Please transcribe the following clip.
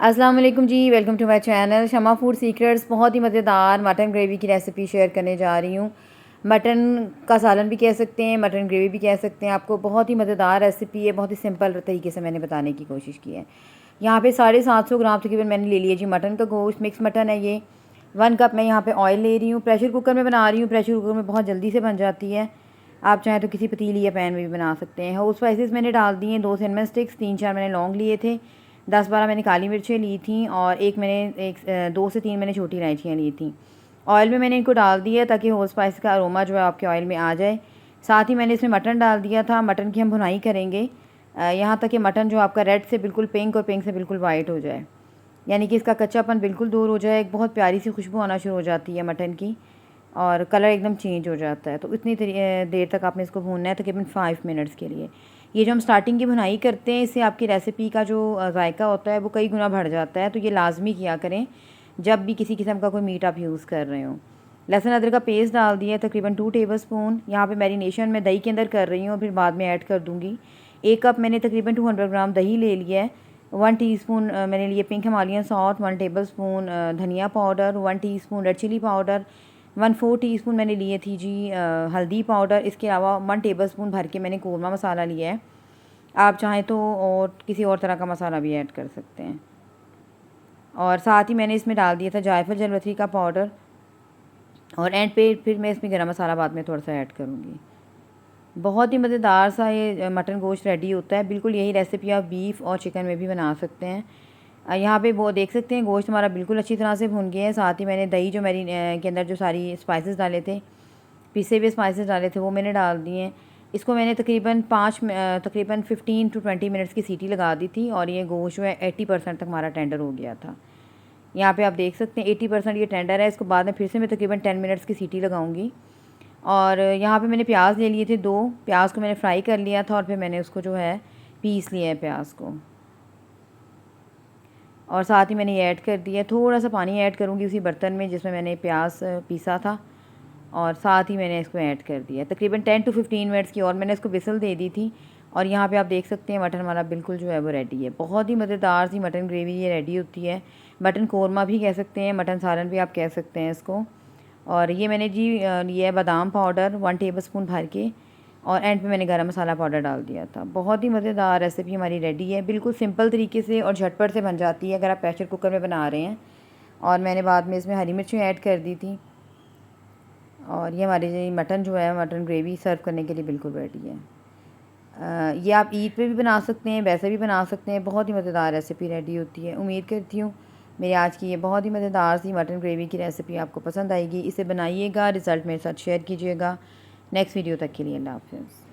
अस्सलाम वालेकुम जी, welcome to my channel Shama food secrets. बहुत ही मज़ेदार मटन ग्रेवी की रेसिपी शेयर करने जा रही हूँ। मटन का सालन भी कह सकते हैं, मटन ग्रेवी भी कह सकते हैं। आपको बहुत ही मज़ेदार रेसिपी है, बहुत ही सिंपल तरीके से मैंने बताने की कोशिश की है। यहाँ पे 750 ग्राम तकरीबन मैंने ले लिया जी मटन का गोश्त। मिक्स मटन है ये। 1 कप मैं यहाँ पर ऑयल ले रही हूँ। प्रेशर कुकर में बना रही हूँ। प्रेशर कुकर में बहुत जल्दी से बन जाती है। आप चाहें तो किसी पतीली या पैन में भी बना सकते हैं। होल स्पाइसेस मैंने डाल दिए, 2 सिनेमन स्टिक्स, 3-4 मैंने लौंग लिए थे, 10-12 मैंने काली मिर्चें ली थी और 2 से 3 मैंने छोटी इलायचियाँ ली थी। ऑयल में मैंने इनको डाल दिया ताकि होल स्पाइस का अरोमा जो है आपके ऑयल में आ जाए। साथ ही मैंने इसमें मटन डाल दिया था। मटन की हम भुनाई करेंगे यहाँ तक कि मटन जो आपका रेड से बिल्कुल पिंक और पिंक से बिल्कुल वाइट हो जाए, यानी कि इसका कच्चापन बिल्कुल दूर हो जाए। एक बहुत प्यारी सी खुशबू आना शुरू हो जाती है मटन की और कलर एकदम चेंज हो जाता है। तो इतनी देर तक आपने इसको भूनना है, तकरीबन 5 मिनट्स के लिए। ये जो हम स्टार्टिंग की भुनाई करते हैं, इससे आपकी रेसिपी का जो जायका होता है वो कई गुना बढ़ जाता है। तो ये लाजमी किया करें जब भी किसी किस्म का कोई मीट आप यूज़ कर रहे हो। लहसुन अदरक का पेस्ट डाल दिया तकरीबन 2 टेबलस्पून। यहाँ पे मैरिनेशन मैं दही के अंदर कर रही हूँ, फिर बाद में ऐड कर दूँगी। 1 कप मैंने तकरीबन 200 ग्राम दही ले लिया है। 1 टीस्पून मैंने लिए पिंक हिमालयन सॉल्ट, 1 टेबलस्पून धनिया powder, 1 teaspoon red chilli powder, 1/4 teaspoon मैंने लिए थी जी हल्दी पाउडर। इसके अलावा 1 टेबलस्पून भर के मैंने कोरमा मसाला लिया है। आप चाहें तो और किसी और तरह का मसाला भी ऐड कर सकते हैं। और साथ ही मैंने इसमें डाल दिया था जायफल जलवतरी का पाउडर और एंड पे फिर मैं इसमें गरम मसाला बाद में थोड़ा सा ऐड करूँगी। बहुत ही मज़ेदार सा ये मटन गोश्त रेडी होता है। बिल्कुल यही रेसिपी आप बीफ और चिकन में भी बना सकते हैं। यहाँ पे वो देख सकते हैं गोश्त हमारा बिल्कुल अच्छी तरह से भुन गया है। साथ ही मैंने दही जो मेरी के अंदर जो सारी स्पाइसेस डाले थे, पिसे हुए स्पाइसेस डाले थे, वो मैंने डाल दिए हैं। इसको मैंने तकरीबन 15 टू 20 मिनट्स की सीटी लगा दी थी और ये गोश्त जो है 80% तक हमारा टेंडर हो गया था। यहाँ पे आप देख सकते हैं 80% ये टेंडर है। इसको बाद में फिर से मैं तकरीबन 10 मिनट्स की सीटी लगाऊंगी। और यहाँ पे मैंने प्याज ले लिए थे 2। प्याज को मैंने फ्राई कर लिया था और फिर मैंने उसको जो है पीस लिया है प्याज को, और साथ ही मैंने ये ऐड कर दिया। थोड़ा सा पानी ऐड करूँगी उसी बर्तन में जिसमें मैंने प्याज पीसा था, और साथ ही मैंने इसको ऐड कर दिया। तकरीबन 10 टू 15 मिनट्स की और मैंने इसको विसल दे दी थी। और यहाँ पे आप देख सकते हैं मटन हमारा बिल्कुल जो है वो रेडी है। बहुत ही मज़ेदार सी मटन ग्रेवी ये रेडी होती है। मटन कोरमा भी कह सकते हैं, मटन सालन भी आप कह सकते हैं इसको। और ये मैंने जी लिया है बादाम पाउडर 1 टेबलस्पून भर के, और एंड पे मैंने गरम मसाला पाउडर डाल दिया था। बहुत ही मज़ेदार रेसिपी हमारी रेडी है। बिल्कुल सिंपल तरीके से और झटपट से बन जाती है अगर आप प्रेशर कुकर में बना रहे हैं। और मैंने बाद में इसमें हरी मिर्चें ऐड कर दी थी। और ये हमारी मटन जो है मटन ग्रेवी सर्व करने के लिए बिल्कुल रेडी है। ये आप ईद पे भी बना सकते हैं, वैसे भी बना सकते हैं। बहुत ही मज़ेदार रेसिपी रेडी होती है। उम्मीद करती हूँ मेरी आज की ये बहुत ही मज़ेदार सी मटन ग्रेवी की रेसिपी आपको पसंद आएगी। इसे बनाइएगा, रिज़ल्ट मेरे साथ शेयर कीजिएगा। नेक्स्ट वीडियो तक के लिए अल्लाह हाफ़िज़।